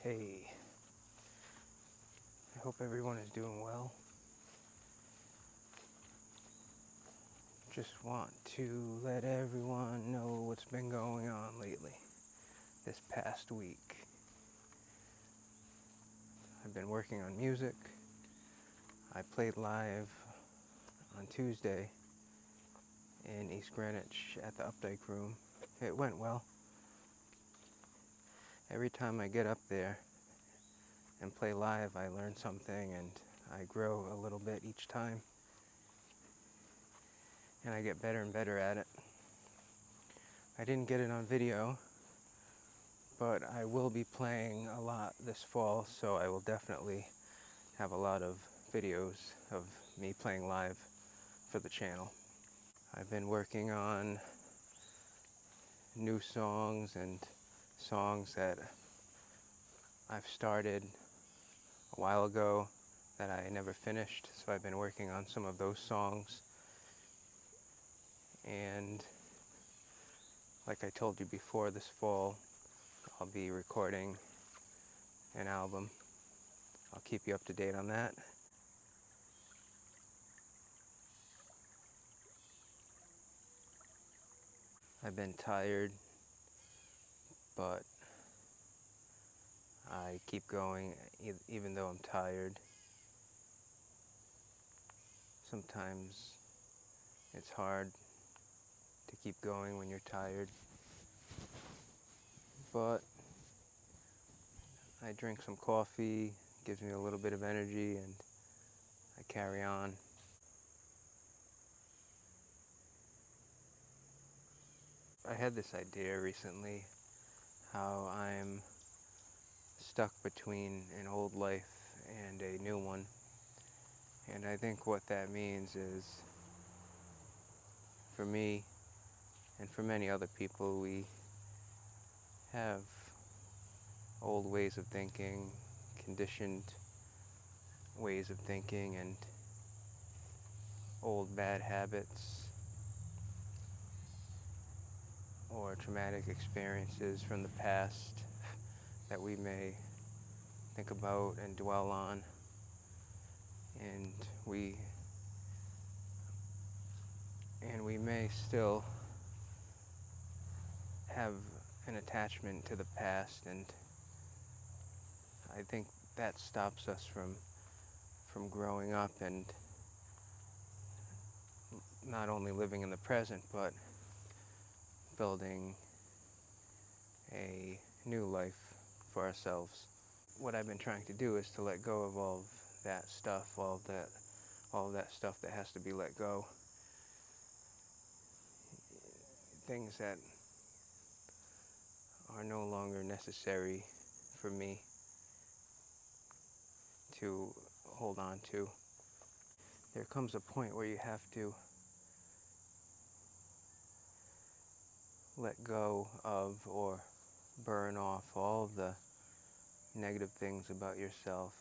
Hey, I hope everyone is doing well. Just want to let everyone know what's been going on lately, this past week. I've been working on music. I played live on Tuesday in East Greenwich at the Updike Room. It went well. Every time I get up there and play live, I learn something and I grow a little bit each time. And I get better and better at it. I didn't get it on video, but I will be playing a lot this fall, so I will definitely have a lot of videos of me playing live for the channel. I've been working on new songs and songs that I've started a while ago that I never finished, so I've been working on some of those songs. And like I told you before, this fall I'll be recording an album. I'll keep you up to date on that. I've been tired, but I keep going even though I'm tired. Sometimes it's hard to keep going when you're tired, but I drink some coffee, gives me a little bit of energy, and I carry on. I had this idea recently how I'm stuck between an old life and a new one. And I think what that means is, for me and for many other people, we have old ways of thinking, conditioned ways of thinking, and old bad habits or traumatic experiences from the past that we may think about and dwell on. And we may still have an attachment to the past, and I think that stops us from growing up and not only living in the present, but building a new life for ourselves. What I've been trying to do is to let go of all of that stuff, all of that stuff that has to be let go. Things that are no longer necessary for me to hold on to. There comes a point where you have to let go of or burn off all of the negative things about yourself,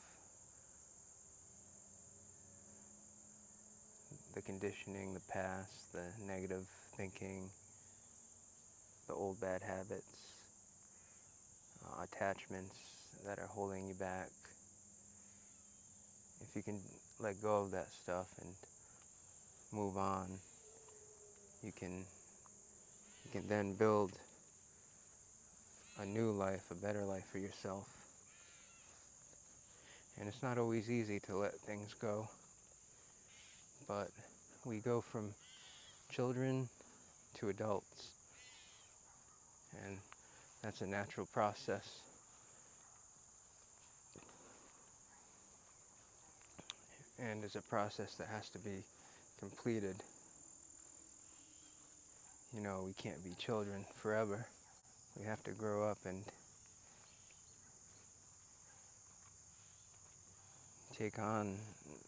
the conditioning, the past, the negative thinking, the old bad habits, attachments that are holding you back. If you can let go of that stuff and move on, you can then build a new life, a better life for yourself. And it's not always easy to let things go, but we go from children to adults, and that's a natural process. And it's a process that has to be completed. You know, we can't be children forever. We have to grow up and take on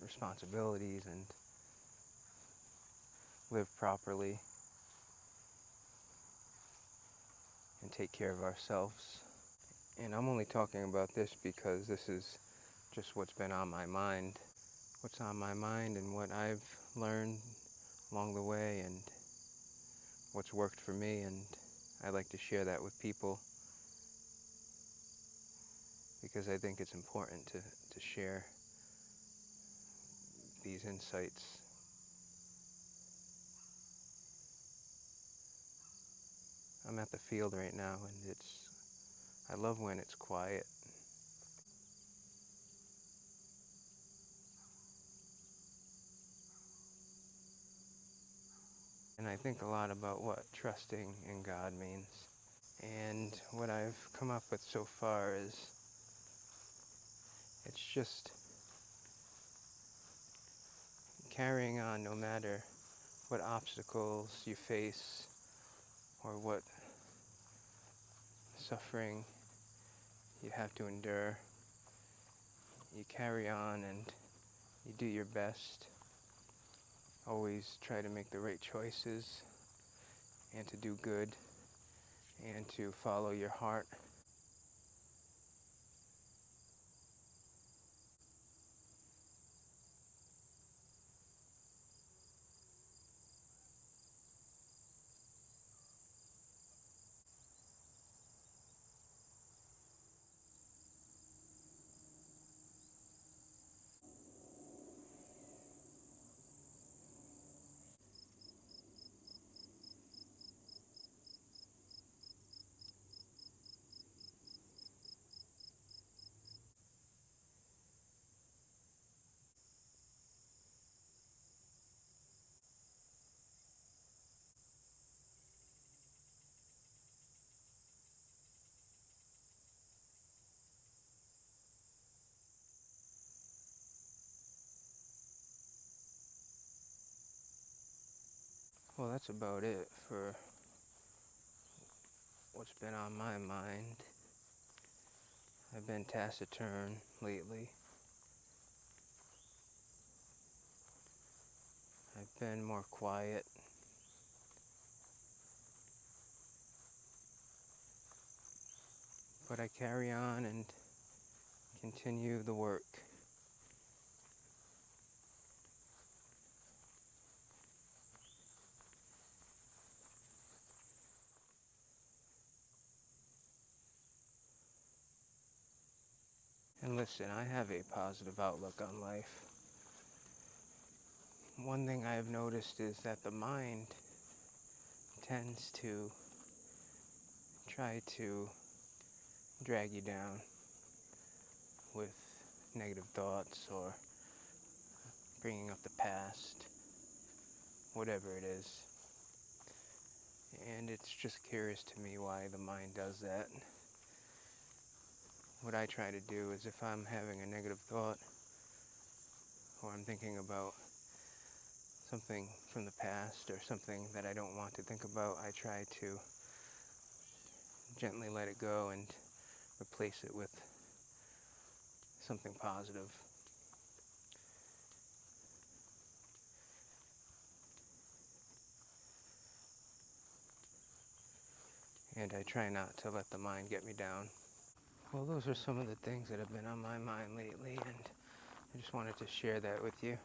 responsibilities and live properly and take care of ourselves. And I'm only talking about this because this is just what's been on my mind. What's on my mind and what I've learned along the way and what's worked for me, and I like to share that with people. because I think it's important to share these insights. I'm at the field right now, and I love when it's quiet. And I think a lot about what trusting in God means. And what I've come up with so far is it's just carrying on no matter what obstacles you face or what suffering you have to endure. You carry on and you do your best. Always try to make the right choices and to do good and to follow your heart. Well, that's about it for what's been on my mind. I've been taciturn lately. I've been more quiet. But I carry on and continue the work. And listen, I have a positive outlook on life. One thing I have noticed is that the mind tends to try to drag you down with negative thoughts or bringing up the past, whatever it is. And it's just curious to me why the mind does that. What I try to do is if I'm having a negative thought or I'm thinking about something from the past or something that I don't want to think about, I try to gently let it go and replace it with something positive. And I try not to let the mind get me down. Well, those are some of the things that have been on my mind lately, and I just wanted to share that with you.